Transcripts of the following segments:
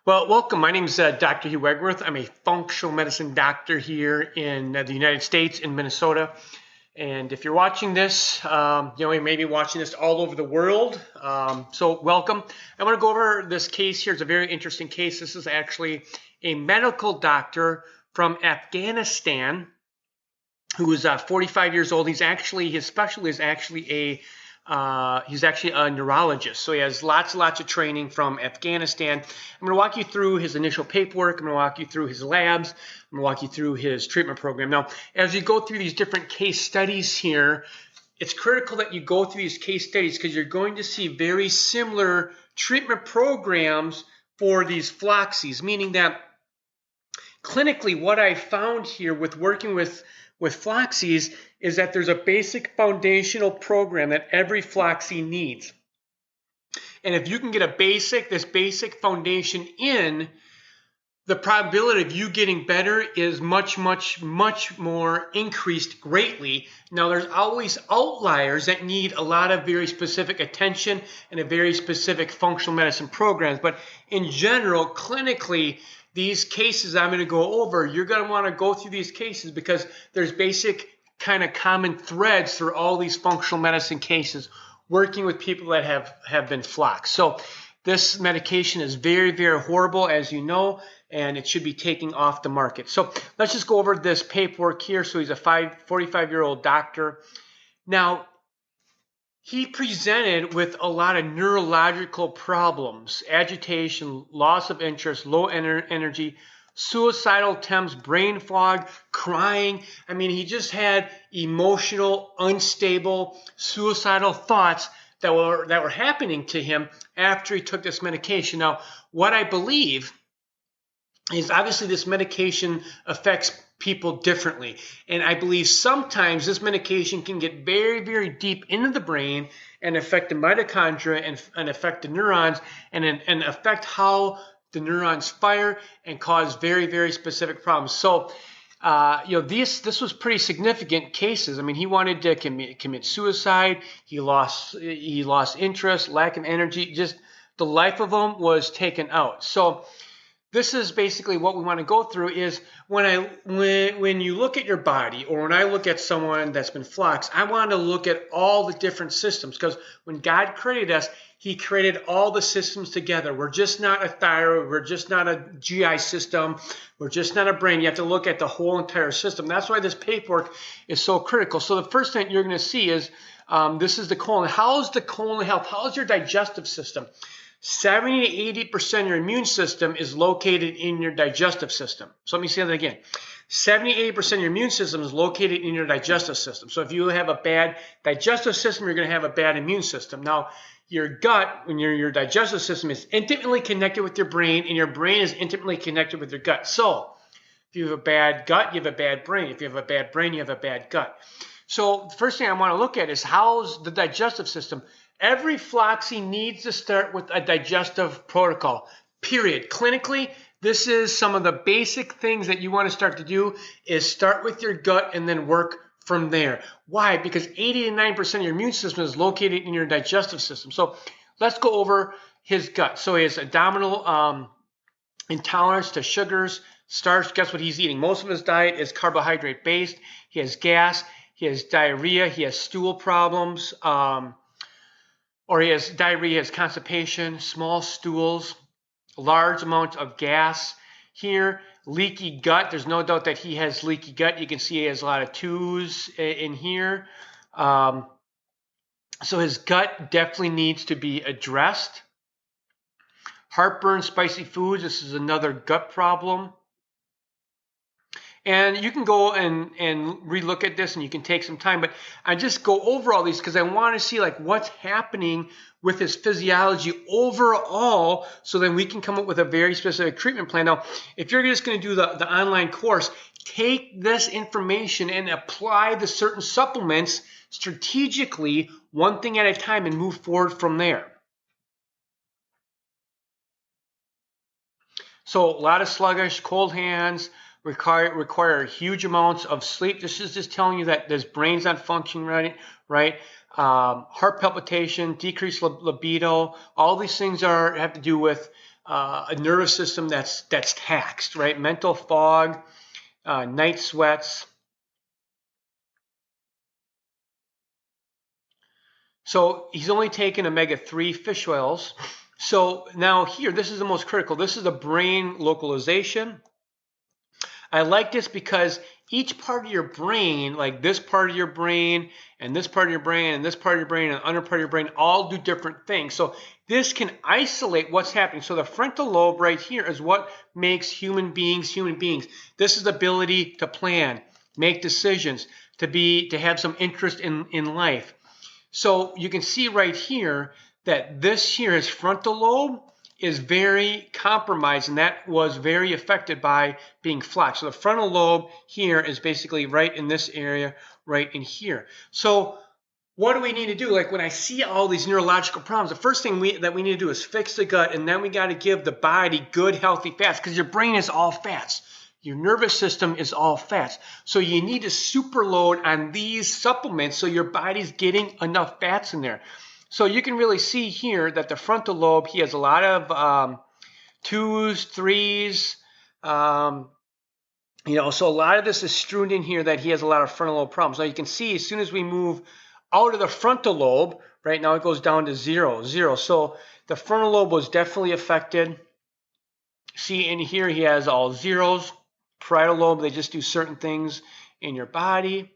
Well, welcome. My name is Dr. Hugh Wegwerth. I'm a functional medicine doctor here in the United States in Minnesota. And if you're watching this, you may be watching this all over the world. So welcome. I want to go over this case here. It's a very interesting case. This is actually a medical doctor from Afghanistan who is 45 years old. His specialty is actually he's actually a neurologist, so he has lots of training from Afghanistan. I'm going to walk you through his initial paperwork. I'm going to walk you through his labs. I'm going to walk you through his treatment program. Now, as you go through these different case studies here, it's critical that you go through these case studies because you're going to see very similar treatment programs for these floxies, meaning that clinically what I found here with working with floxies is that there's a basic foundational program that every floxy needs. And if you can get this basic foundation in, the probability of you getting better is much more increased greatly. Now, there's always outliers that need a lot of very specific attention and a very specific functional medicine programs. But in general, clinically, these cases I'm going to go over, you're going to want to go through these cases because there's basic kind of common threads through all these functional medicine cases working with people that have been floxed. So this medication is very horrible, as you know, and it should be taken off the market. So let's just go over this paperwork here. So he's a 45-year-old doctor. Now, he presented with a lot of neurological problems: agitation, loss of interest, low energy, suicidal attempts, brain fog, crying. I mean, he just had emotional, unstable, suicidal thoughts that were happening to him after he took this medication. Now, what I believe is obviously this medication affects people differently. And I believe sometimes this medication can get very deep into the brain and affect the mitochondria and affect the neurons and affect how the neurons fire and cause very specific problems. So, this was pretty significant cases. I mean, he wanted to commit suicide. He lost interest, lack of energy. Just the life of him was taken out. So this is basically what we want to go through is when you look at your body, or when I look at someone that's been floxed, I want to look at all the different systems, because when God created us, he created all the systems together. We're just not a thyroid. We're just not a GI system. We're just not a brain. You have to look at the whole entire system. That's why this paperwork is so critical. So the first thing you're going to see is this is the colon. How's the colon health? How's your digestive system? 70 to 80% of your immune system is located in your digestive system. So let me say that again. 70 to 80% of your immune system is located in your digestive system. So if you have a bad digestive system, you're going to have a bad immune system. Now, your gut, when your digestive system is intimately connected with your brain, and your brain is intimately connected with your gut. So if you have a bad gut, you have a bad brain. If you have a bad brain, you have a bad gut. So the first thing I want to look at is how's the digestive system. Every floxy needs to start with a digestive protocol, period. Clinically, this is some of the basic things that you want to start to do is start with your gut and then work from there. Why? Because 80 to 90% of your immune system is located in your digestive system. So let's go over his gut. So he has abdominal intolerance to sugars, starch. Guess what he's eating? Most of his diet is carbohydrate based. He has gas. He has diarrhea. He has stool problems. Or he has diarrhea, he has constipation, small stools, large amounts of gas here, leaky gut. There's no doubt that he has leaky gut. You can see he has a lot of twos in here. So his gut definitely needs to be addressed. Heartburn, spicy foods. This is another gut problem. And you can go and relook at this, and you can take some time, but I just go over all these because I want to see like what's happening with his physiology overall, so then we can come up with a very specific treatment plan. Now, if you're just going to do the online course, take this information and apply the certain supplements strategically, one thing at a time, and move forward from there. So a lot of sluggish, cold hands, require huge amounts of sleep. This is just telling you that his brain's not functioning right. Heart palpitation, decreased libido. All these things have to do with a nervous system that's taxed, right? Mental fog, night sweats. So he's only taken omega-3 fish oils. So now here, this is the most critical. This is the brain localization. I like this because each part of your brain, like this part of your brain and this part of your brain and this part of your brain and the under part of your brain, all do different things. So this can isolate what's happening. So the frontal lobe right here is what makes human beings human beings. This is the ability to plan, make decisions, to have some interest in life. So you can see right here that this here, his frontal lobe, is very compromised, and that was very affected by being floxed. So the frontal lobe here is basically right in this area, right in here. So what do we need to do? Like when I see all these neurological problems, the first thing that we need to do is fix the gut, and then we got to give the body good, healthy fats, because your brain is all fats. Your nervous system is all fats. So you need to superload on these supplements so your body's getting enough fats in there. So you can really see here that the frontal lobe, he has a lot of 2s, 3s, so a lot of this is strewn in here that he has a lot of frontal lobe problems. Now you can see as soon as we move out of the frontal lobe, right now it goes down to 0, 0. So the frontal lobe was definitely affected. See in here he has all 0s. Parietal lobe, they just do certain things in your body.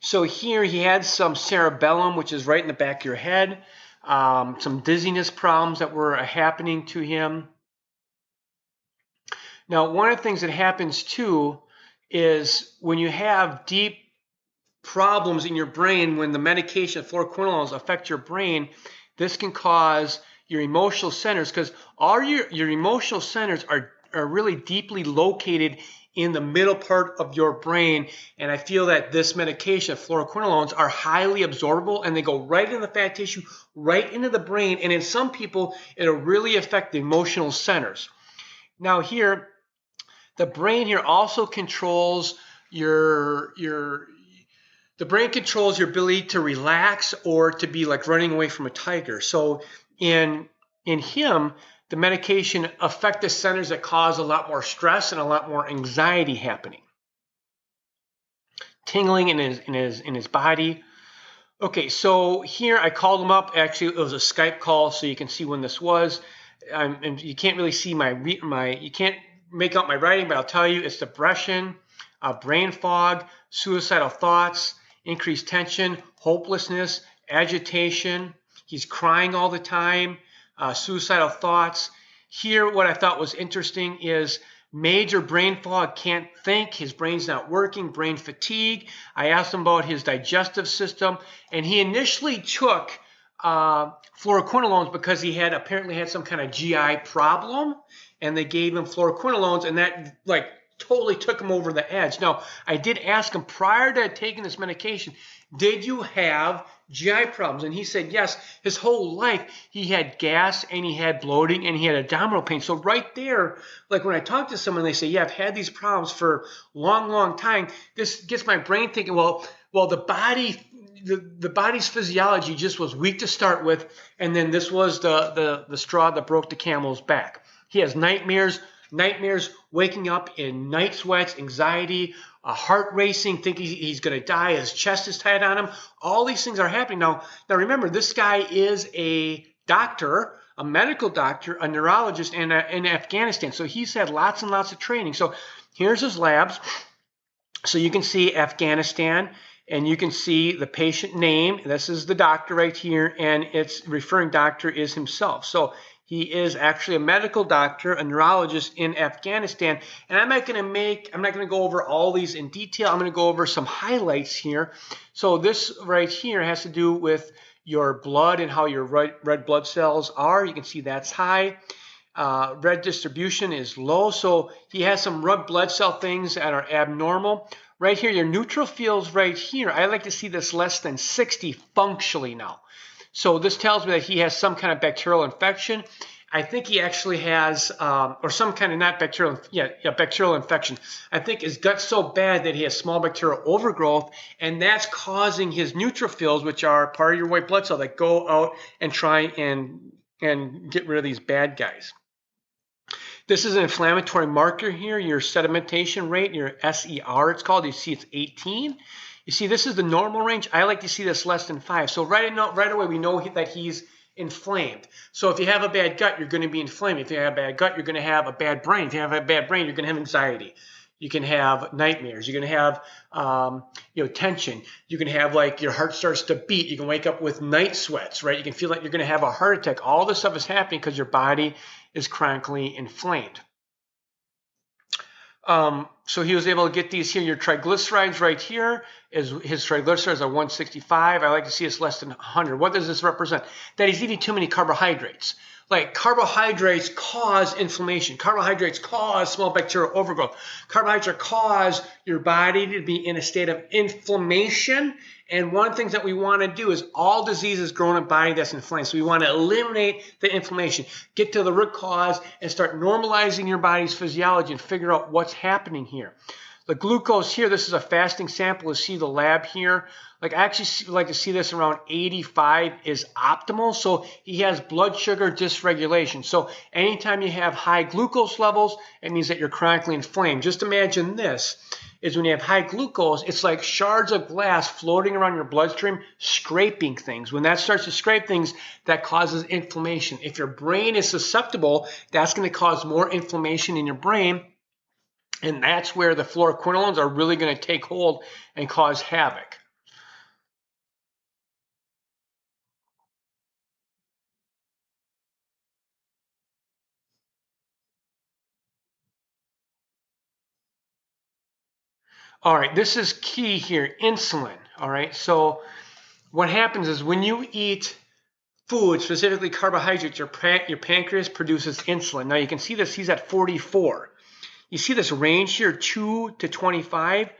So here he had some cerebellum, which is right in the back of your head, some dizziness problems that were happening to him. Now, one of the things that happens too is when you have deep problems in your brain, when the medication, fluoroquinolones, affect your brain, this can cause your emotional centers, because all your emotional centers are really deeply located in the middle part of your brain. And I feel that this medication, fluoroquinolones, are highly absorbable, and they go right in the fat tissue, right into the brain. And in some people, it'll really affect the emotional centers. Now here, the brain here also controls the brain controls your ability to relax or to be like running away from a tiger. So in him, the medication affect the centers that cause a lot more stress and a lot more anxiety happening. Tingling in his body. Okay, so here I called him up. Actually, it was a Skype call, so you can see when this was. And you can't really see you can't make out my writing, but I'll tell you it's depression, brain fog, suicidal thoughts, increased tension, hopelessness, agitation. He's crying all the time, suicidal thoughts. Here, what I thought was interesting is major brain fog, can't think, his brain's not working, brain fatigue. I asked him about his digestive system, and he initially took fluoroquinolones because he apparently had some kind of GI problem, and they gave him fluoroquinolones, and that like totally took him over the edge. Now, I did ask him prior to taking this medication, did you have GI problems? And he said yes. His whole life he had gas and he had bloating and he had abdominal pain. So right there, like when I talk to someone, they say, yeah, I've had these problems for a long, long time. This gets my brain thinking, well, the body's physiology just was weak to start with, and then this was the straw that broke the camel's back. He has nightmares, waking up in night sweats, anxiety, heart racing, thinking he's going to die, his chest is tight on him. All these things are happening. Now remember, this guy is a doctor, a medical doctor, a neurologist in Afghanistan. So he's had lots and lots of training. So here's his labs. So you can see Afghanistan, and you can see the patient name. This is the doctor right here, and its referring doctor is himself. So he is actually a medical doctor, a neurologist in Afghanistan. And I'm not going to go over all these in detail. I'm going to go over some highlights here. So this right here has to do with your blood and how your red blood cells are. You can see that's high. Red distribution is low. So he has some red blood cell things that are abnormal. Right here, your neutrophils right here, I like to see this less than 60 functionally now. So this tells me that he has some kind of bacterial infection. I think he actually has, or some kind of not bacterial, bacterial infection. I think his gut's so bad that he has small bacterial overgrowth, and that's causing his neutrophils, which are part of your white blood cell, that go out and try and get rid of these bad guys. This is an inflammatory marker here, your sedimentation rate, your SER it's called. You see it's 18. You see this is the normal range. I like to see this less than 5. So right away we know that he's inflamed. So if you have a bad gut, you're going to be inflamed. If you have a bad gut, you're going to have a bad brain. If you have a bad brain, you're going to have anxiety. You can have nightmares. You're going to have tension. You can have like your heart starts to beat. You can wake up with night sweats, right? You can feel like you're going to have a heart attack. All this stuff is happening because your body is chronically inflamed. So he was able to get these here. Your triglycerides right here is his triglycerides are 165. I like to see it's less than 100. What does this represent? That he's eating too many carbohydrates. Like carbohydrates cause inflammation. Carbohydrates cause small bacterial overgrowth. Carbohydrates cause your body to be in a state of inflammation. And one of the things that we want to do is all diseases grow in a body that's inflamed. So we want to eliminate the inflammation, get to the root cause, and start normalizing your body's physiology and figure out what's happening here. The glucose here, this is a fasting sample. You see the lab here. Like I actually like to see this around 85 is optimal. So he has blood sugar dysregulation. So anytime you have high glucose levels, it means that you're chronically inflamed. Just imagine this is when you have high glucose, it's like shards of glass floating around your bloodstream, scraping things. When that starts to scrape things, that causes inflammation. If your brain is susceptible, that's going to cause more inflammation in your brain. And that's where the fluoroquinolones are really going to take hold and cause havoc. All right, this is key here, insulin. All right, so what happens is when you eat food, specifically carbohydrates, your pancreas produces insulin. Now you can see this, he's at 44. You see this range here, 2 to 25.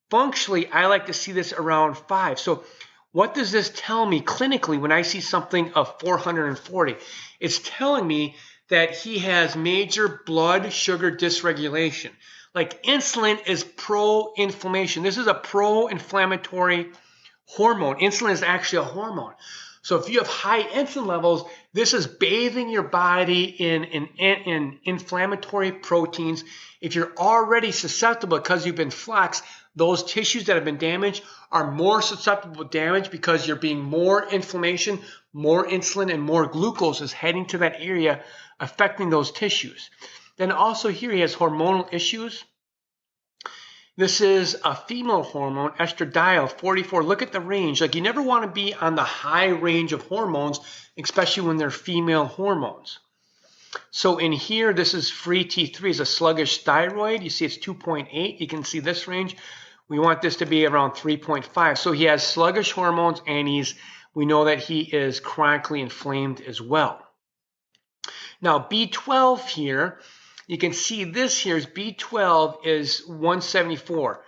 Functionally, I like to see this around 5. So what does this tell me clinically when I see something of 440? It's telling me that he has major blood sugar dysregulation. Like insulin is pro-inflammation. This is a pro-inflammatory hormone. Insulin is actually a hormone. So if you have high insulin levels, this is bathing your body in inflammatory proteins. If you're already susceptible because you've been flexed, those tissues that have been damaged are more susceptible to damage because you're being more inflammation, more insulin, and more glucose is heading to that area, affecting those tissues. Then also here he has hormonal issues. This is a female hormone, estradiol, 44. Look at the range. Like you never want to be on the high range of hormones, especially when they're female hormones. So in here, this is free T3, is a sluggish thyroid. You see it's 2.8. You can see this range. We want this to be around 3.5. So he has sluggish hormones, and we know that he is chronically inflamed as well. Now B12 here, you can see this here is B12 is 174.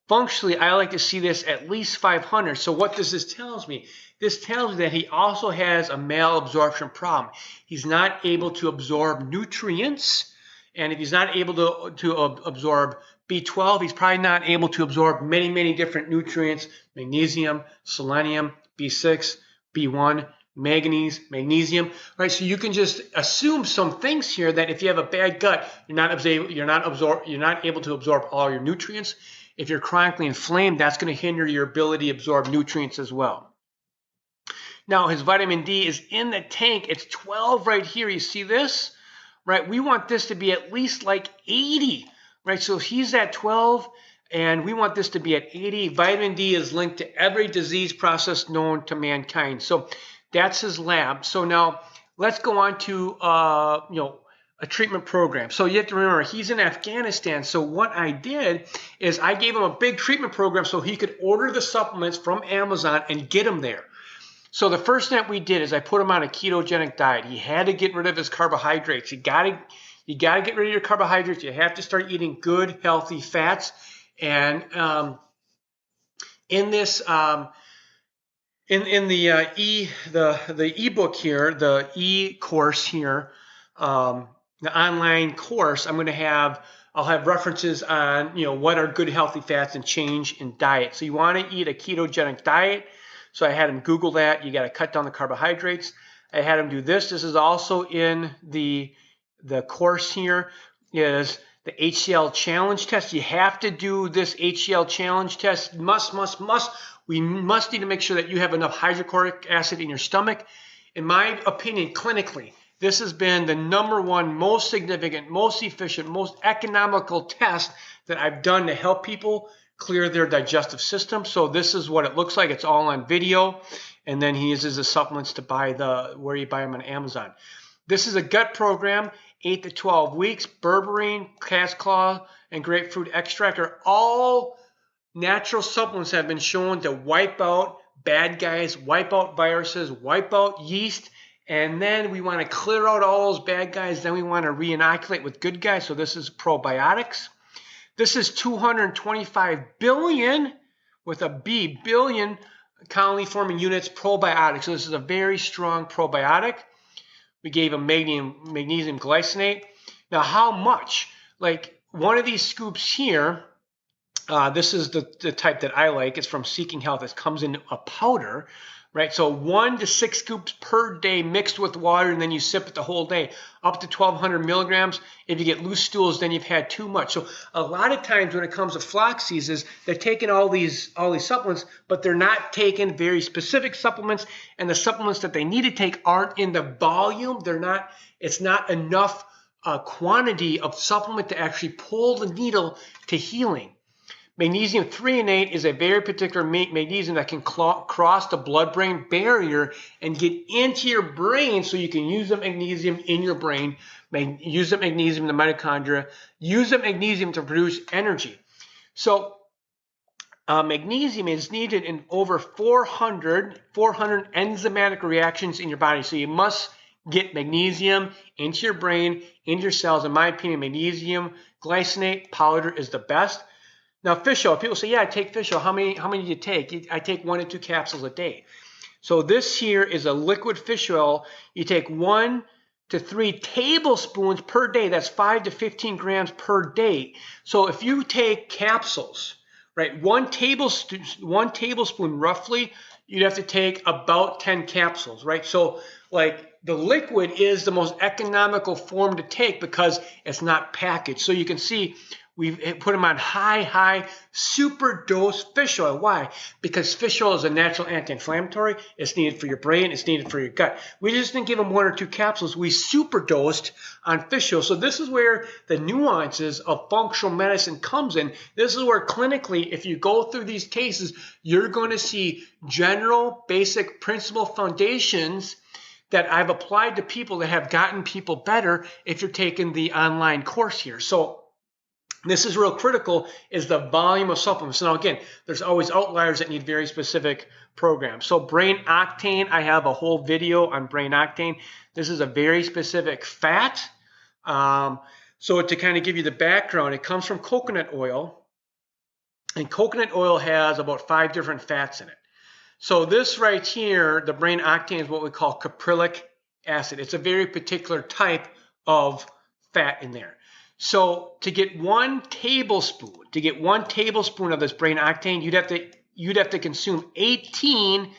Functionally, I like to see this at least 500. So what does this tell me? This tells me that he also has a malabsorption problem. He's not able to absorb nutrients. And if he's not able to absorb B12, he's probably not able to absorb many, many different nutrients, magnesium, selenium, B6, B1, manganese, magnesium, right? So you can just assume some things here that if you have a bad gut, you're not able to absorb all your nutrients. If you're chronically inflamed, that's going to hinder your ability to absorb nutrients as well. Now his vitamin D is in the tank. It's 12 right here. You see this, right? We want this to be at least like 80, right? So he's at 12. And we want this to be at 80. Vitamin D is linked to every disease process known to mankind. So that's his lab. So now let's go on to a treatment program. So you have to remember he's in Afghanistan. So what I did is I gave him a big treatment program so he could order the supplements from Amazon and get them there. So the first step we did is I put him on a ketogenic diet. He had to get rid of his carbohydrates. You gotta get rid of your carbohydrates. You have to start eating good, healthy fats. And in this in the ebook here, the e-course here, the online course, I'll have references on, what are good healthy fats and change in diet. So you want to eat a ketogenic diet. So I had him Google that. You got to cut down the carbohydrates. I had him do this. This is also in the course here, is the HCl challenge test. You have to do this HCl challenge test. Must. We must need to make sure that you have enough hydrochloric acid in your stomach. In my opinion, clinically, this has been the #1 most significant, most efficient, most economical test that I've done to help people clear their digestive system. So this is what it looks like. It's all on video. And then he uses the supplements to buy where you buy them on Amazon. This is a gut program, 8 to 12 weeks. Berberine, cat's claw, and grapefruit extract are all natural supplements that have been shown to wipe out bad guys, wipe out viruses, wipe out yeast. And then we want to clear out all those bad guys. Then we want to re-inoculate with good guys. So this is probiotics. This is 225 billion, with a B, billion colony-forming units probiotics. So this is a very strong probiotic. We gave him magnesium glycinate. Now, how much? Like one of these scoops here, this is the type that I like. It's from Seeking Health. It comes in a powder, right? So 1 to 6 scoops per day mixed with water, and then you sip it the whole day, up to 1,200 milligrams. If you get loose stools, then you've had too much. So a lot of times when it comes to floxies, is they're taking all these supplements, but they're not taking very specific supplements, and the supplements that they need to take aren't in the volume. It's not enough quantity of supplement to actually pull the needle to healing. Magnesium threonate is a very particular magnesium that can cross the blood-brain barrier and get into your brain, so you can use the magnesium in your brain, use the magnesium in the mitochondria, use the magnesium to produce energy. So magnesium is needed in over 400 enzymatic reactions in your body. So you must get magnesium into your brain, into your cells. In my opinion, magnesium glycinate powder is the best. Now, fish oil, people say, yeah, I take fish oil. How many do you take? I take 1 to 2 capsules a day. So this here is a liquid fish oil. You take 1 to 3 tablespoons per day. That's 5 to 15 grams per day. So if you take capsules, right, 1 tablespoon roughly, you'd have to take about 10 capsules, right? So like the liquid is the most economical form to take because it's not packaged. So you can see we've put them on high, super dose fish oil. Why? Because fish oil is a natural anti-inflammatory. It's needed for your brain. It's needed for your gut. We just didn't give them 1 or 2 capsules. We super dosed on fish oil. So this is where the nuances of functional medicine comes in. This is where clinically, if you go through these cases, you're going to see general, basic principle foundations that I've applied to people that have gotten people better if you're taking the online course here. So this is real critical, is the volume of supplements. Now, again, there's always outliers that need very specific programs. So brain octane, I have a whole video on brain octane. This is a very specific fat. So to kind of give you the background, it comes from coconut oil. And coconut oil has about 5 different fats in it. So this right here, the brain octane, is what we call caprylic acid. It's a very particular type of fat in there. So to get 1 tablespoon of this brain octane, you'd have to consume 18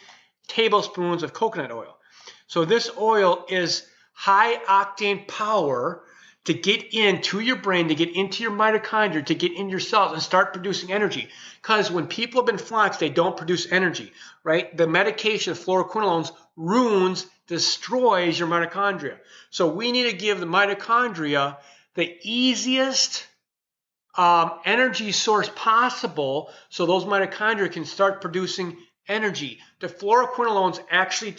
tablespoons of coconut oil. So this oil is high octane power to get into your brain, to get into your mitochondria, to get in your cells and start producing energy. Because when people have been floxed, they don't produce energy, right? The medication, fluoroquinolones, destroys your mitochondria. So we need to give the mitochondria the easiest energy source possible so those mitochondria can start producing energy. The fluoroquinolones actually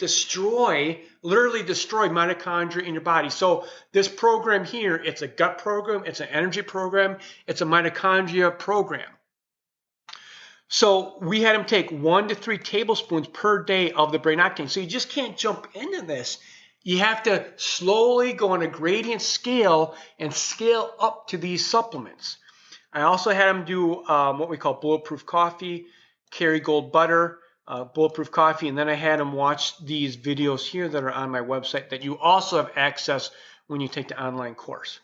literally destroy mitochondria in your body. So this program here, it's a gut program, it's an energy program, it's a mitochondria program. So we had him take 1 to 3 tablespoons per day of the brain octane. So you just can't jump into this. You have to slowly go on a gradient scale and scale up to these supplements. I also had him do what we call bulletproof coffee, Kerrygold butter, bulletproof coffee, and then I had him watch these videos here that are on my website that you also have access when you take the online course.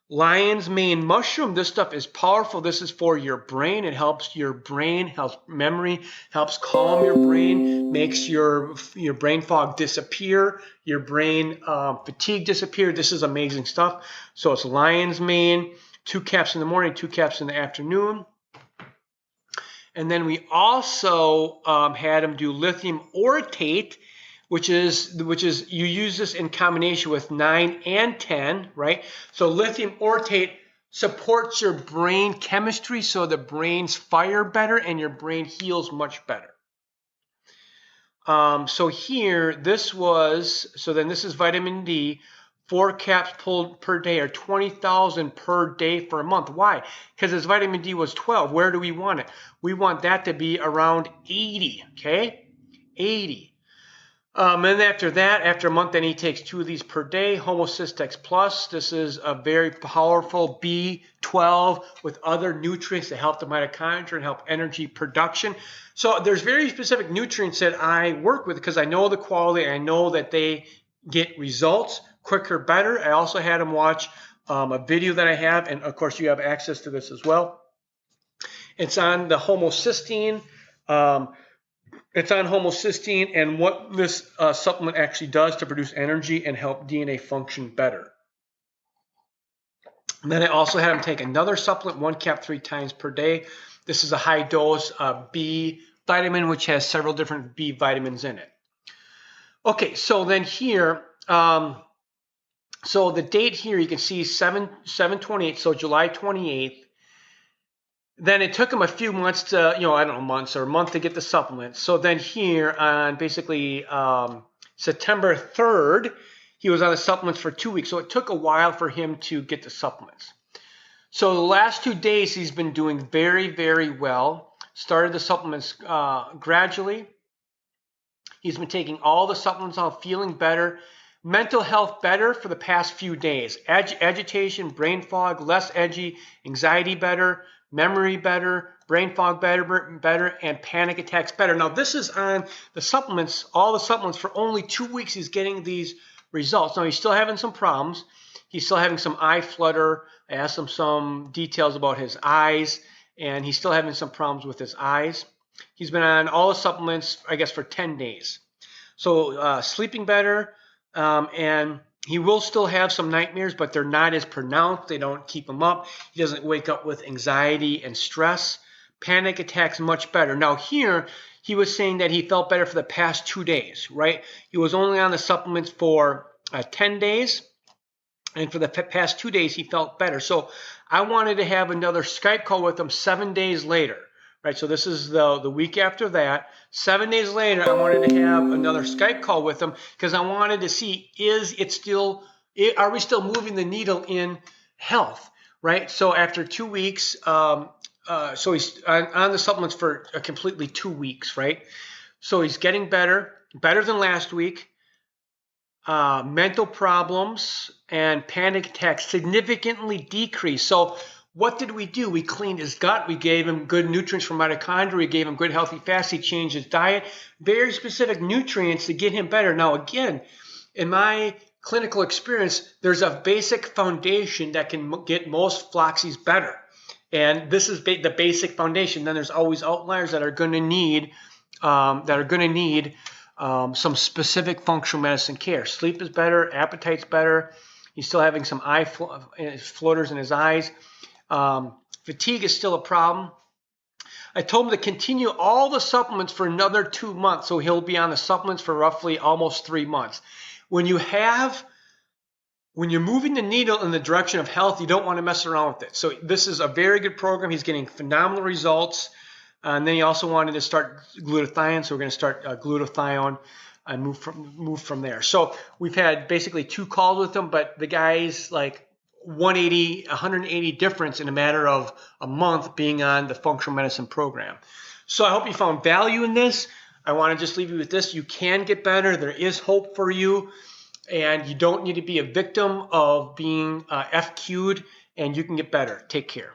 Lion's mane mushroom, this stuff is powerful. This is for your brain. It helps your brain, helps memory, helps calm your brain, makes your brain fog disappear, your brain fatigue disappear. This is amazing stuff. So it's lion's mane, 2 caps in the morning, 2 caps in the afternoon. And then we also had him do lithium orotate, which is you use this in combination with 9 and 10, right? So lithium orotate supports your brain chemistry, so the brains fire better and your brain heals much better. So here, this is vitamin D, 4 caps pulled per day, or 20,000 per day for a month. Why? Because his vitamin D was 12. Where do we want it? We want that to be around 80, okay? 80. And after that, after a month, then he takes 2 of these per day, Homocystex Plus. This is a very powerful B12 with other nutrients that help the mitochondria and help energy production. So there's very specific nutrients that I work with because I know the quality. I know that they get results quicker, better. I also had him watch a video that I have, and of course you have access to this as well. It's on the homocysteine. It's on homocysteine and what this supplement actually does to produce energy and help DNA function better. And then I also had him take another supplement, 1 cap 3 times per day. This is a high dose B vitamin, which has several different B vitamins in it. Okay, so then here, so the date here, you can see 7/28, so July 28th. Then it took him a few months to, I don't know, months or a month to get the supplements. So then here on basically September 3rd, he was on the supplements for 2 weeks. So it took a while for him to get the supplements. So the last 2 days, he's been doing very, very well. Started the supplements gradually. He's been taking all the supplements out, feeling better. Mental health better for the past few days. Agitation, brain fog, less edgy, anxiety better, memory better, brain fog better, and panic attacks better. Now this is on the supplements, all the supplements for only 2 weeks. He's getting these results. Now he's still having some problems. He's still having some eye flutter. I asked him some details about his eyes, and he's still having some problems with his eyes. He's been on all the supplements, I guess, for 10 days. So sleeping better, and he will still have some nightmares, but they're not as pronounced. They don't keep him up. He doesn't wake up with anxiety and stress. Panic attacks much better. Now here, he was saying that he felt better for the past 2 days, right? He was only on the supplements for 10 days. And for the past 2 days, he felt better. So I wanted to have another Skype call with him 7 days later, right? So this is the week after that. 7 days later, I wanted to have another Skype call with him because I wanted to see, are we still moving the needle in health, right? So after 2 weeks, so he's on the supplements for completely 2 weeks, right? So he's getting better than last week. Mental problems and panic attacks significantly decreased. So what did we do? We cleaned his gut. We gave him good nutrients for mitochondria. We gave him good healthy fats. He changed his diet. Very specific nutrients to get him better. Now, again, in my clinical experience, there's a basic foundation that can get most floxies better. And this is the basic foundation. Then there's always outliers that are going to need some specific functional medicine care. Sleep is better. Appetite's better. He's still having some eye floaters in his eyes. Fatigue is still a problem. I told him to continue all the supplements for another 2 months, so he'll be on the supplements for roughly almost 3 months. When you're moving the needle in the direction of health, you don't want to mess around with it. So this is a very good program. He's getting phenomenal results. And then he also wanted to start glutathione, so we're going to start glutathione and move from there. So we've had basically 2 calls with him, but the guy's like 180 difference in a matter of a month being on the functional medicine program. So I hope you found value in this. I want to just leave you with this. You can get better. There is hope for you, and you don't need to be a victim of being FQ'd, and you can get better. Take care.